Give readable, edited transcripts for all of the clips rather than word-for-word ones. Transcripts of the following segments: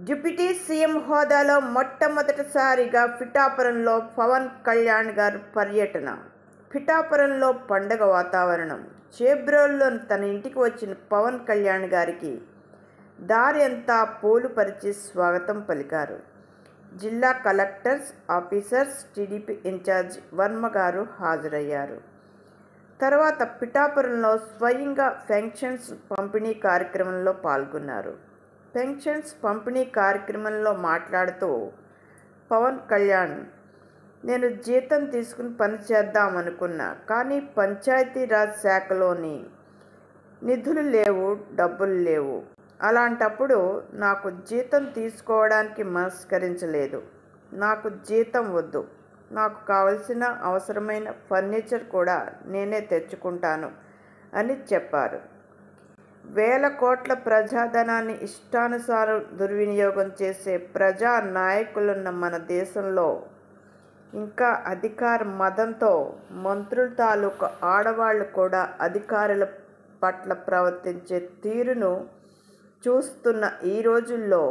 Deputy CM హోదాలో మొట్టమొదటిసారిగా పిఠాపురంలో పవన్ కళ్యాణ్ గారు పర్యటన. పిఠాపురంలో పండగ వాతావరణం. చేబ్రోలులో తన ఇంటికి వచ్చిన పవన్ కళ్యాణ్ గారికి దారి అంతా పూలు పరిచి స్వాగతం పలికారు. జిల్లా collectors, officers, TDP incharge Varma గారు హాజరయ్యారు. తర్వాత పిఠాపురంలో స్వయంగా పెన్షన్స్ పంపిణీ కార్యక్రమంలో పాల్గొన్నారు. పెన్షన్స్ పంపిణీ కార్యక్రమంలో మాట్లాడుతూ పవన్ కళ్యాణ్, నేను జీతం తీసుకుని పని చేద్దామనుకున్నా, కానీ పంచాయతీరాజ్ శాఖలోని నిధులు లేవు, డబ్బులు లేవు. అలాంటప్పుడు నాకు జీతం తీసుకోవడానికి మనస్కరించలేదు. నాకు జీతం వద్దు, నాకు కావలసిన అవసరమైన ఫర్నిచర్ కూడా నేనే తెచ్చుకుంటాను అని చెప్పారు. వేల కోట్ల ప్రజాధనాన్ని ఇష్టానుసారం దుర్వినియోగం చేసే ప్రజా నాయకులున్న మన దేశంలో ఇంకా అధికార మదంతో మంత్రుల తాలూకు ఆడవాళ్ళు కూడా అధికారుల పట్ల ప్రవర్తించే తీరును చూస్తున్న ఈ రోజుల్లో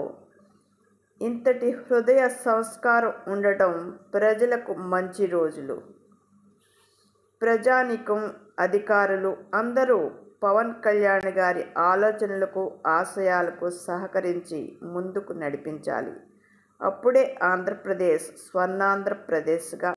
ఇంతటి హృదయ సంస్కారం ఉండటం ప్రజలకు మంచి రోజులు. ప్రజానీకం, అధికారులు అందరూ పవన్ కళ్యాణ్ గారి ఆలోచనలకు, ఆశయాలకు సహకరించి ముందుకు నడిపించాలి. అప్పుడే ఆంధ్రప్రదేశ్ స్వర్ణాంధ్రప్రదేశ్గా